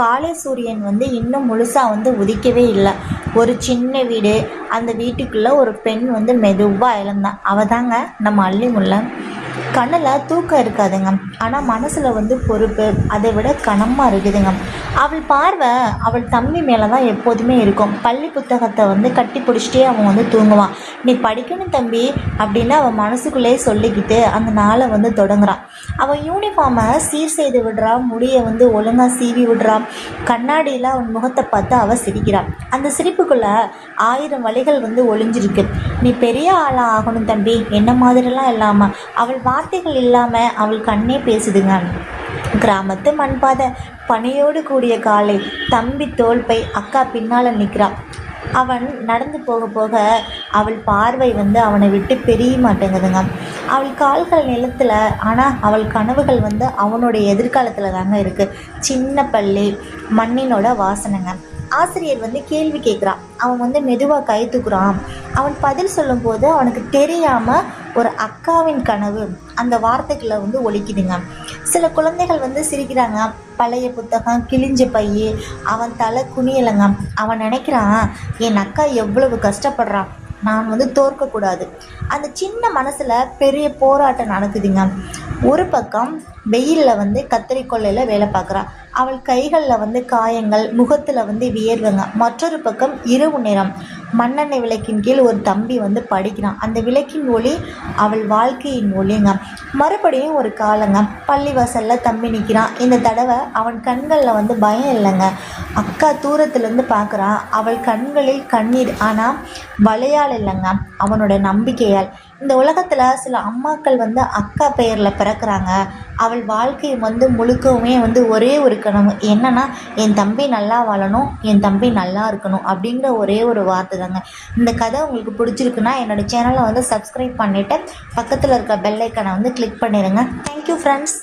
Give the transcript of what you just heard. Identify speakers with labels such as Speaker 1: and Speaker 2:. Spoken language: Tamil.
Speaker 1: காலை சூரியன் இன்னும் முழுசாக உதிக்கவே இல்லை. ஒரு சின்ன வீடு, அந்த வீட்டுக்குள்ளே ஒரு பெண் மெதுவாக இழந்தான். அவள் தாங்க நம்ம அல்லிமுல்லை. கண்ணில் தூக்கம் இருக்காதுங்க, ஆனால் மனசில் பொறுப்பு அதை விட கனமாக இருக்குதுங்க. அவள் பார்வை அவள் தம்பி மேலே தான் எப்போதுமே இருக்கும். பள்ளி புத்தகத்தை கட்டி பிடிச்சிட்டே அவன் தூங்குவான். நீ படிக்கணும் தம்பி அப்படின்னு அவன் மனசுக்குள்ளேயே சொல்லிக்கிட்டு அந்த நாளை தொடங்குறான். அவன் யூனிஃபார்மை சீர் செய்து விடுறா, முடியை ஒழுங்காக சீவி விடுறா. கண்ணாடியில் அவன் முகத்தை பார்த்து அவள் சிரிக்கிறான். அந்த சிரிப்புக்குள்ளே 1000 வழிகள் ஒளிஞ்சிருக்கு. நீ பெரிய ஆளாக ஆகணும் தம்பி, என்ன மாதிரிலாம் இல்லாமல். அவள் வார்த்தைகள் இல்லாமல் அவள் கண்ணே பேசுதுங்க. கிராமத்து மண்பாதை, பனியோடு கூடிய காலை, தம்பி தோள்பை, அக்கா பின்னால் நிற்கிறான். அவன் நடந்து போக போக அவள் பார்வை அவனை விட்டு பெரிய மாட்டேங்குதுங்க. அவள் கால்கள் நிலத்தில், ஆனால் அவள் கனவுகள் அவனுடைய எதிர்காலத்தில் தாங்க இருக்குது. சின்ன பள்ளி, மண்ணினோட வாசனைங்க. ஆசிரியர் கேள்வி கேட்குறான். அவன் மெதுவாக கை தூக்குறான். அவன் பதில் சொல்லும்போது அவனுக்கு தெரியாமல் ஒரு அக்காவின் கனவு அந்த வார்த்தைகளை ஒலிக்குதுங்க. சில குழந்தைகள் சிரிக்கிறாங்க. பழைய புத்தகம், கிழிஞ்ச பைய, அவன் தலை குனியலைங்க. அவன் நினைக்கிறான், என் அக்கா எவ்வளவு கஷ்டப்படுறான், நான் தோற்கக்கூடாது. அந்த சின்ன மனசில் பெரிய போராட்டம் நடக்குதுங்க. ஒரு பக்கம் வெயிலில் கத்தரிக்கொல்லையில் வேலை பார்க்குறான். அவள் கைகளில் காயங்கள், முகத்தில் வியர்வைங்க. மற்றொரு பக்கம் இரவு நேரம், மண்ணெண்ணெய் விளக்கின் கீழ் ஒரு தம்பி படிக்கிறான். அந்த விளக்கின் ஒளி அவள் வாழ்க்கையின் ஒளிங்க. மறுபடியும் ஒரு காலங்க, பள்ளிவாசலில் தம்பி நிற்கிறான். இந்த தடவை அவன் கண்களில் பயம் இல்லைங்க. அக்கா தூரத்துலேருந்து பார்க்குறான். அவள் கண்களில் கண்ணீர், ஆனால் வளையால் இல்லைங்க, அவனோட நம்பிக்கையால். இந்த உலகத்தில் சில அம்மாக்கள் அக்கா பெயரில் பிறக்கிறாங்க. அவள் வாழ்க்கை முழுக்கவுமே ஒரே ஒரு கனவு, என்னன்னா என் தம்பி நல்லா வாழணும், என் தம்பி நல்லா இருக்கணும் அப்படிங்கிற ஒரே ஒரு வார்த்தை தாங்க. இந்த கதை உங்களுக்கு பிடிச்சிருக்குன்னா என்னோடய சேனலை சப்ஸ்கிரைப் பண்ணிவிட்டு பக்கத்தில் இருக்க பெல் ஐக்கானை கிளிக் பண்ணிடுங்க. Thank you friends.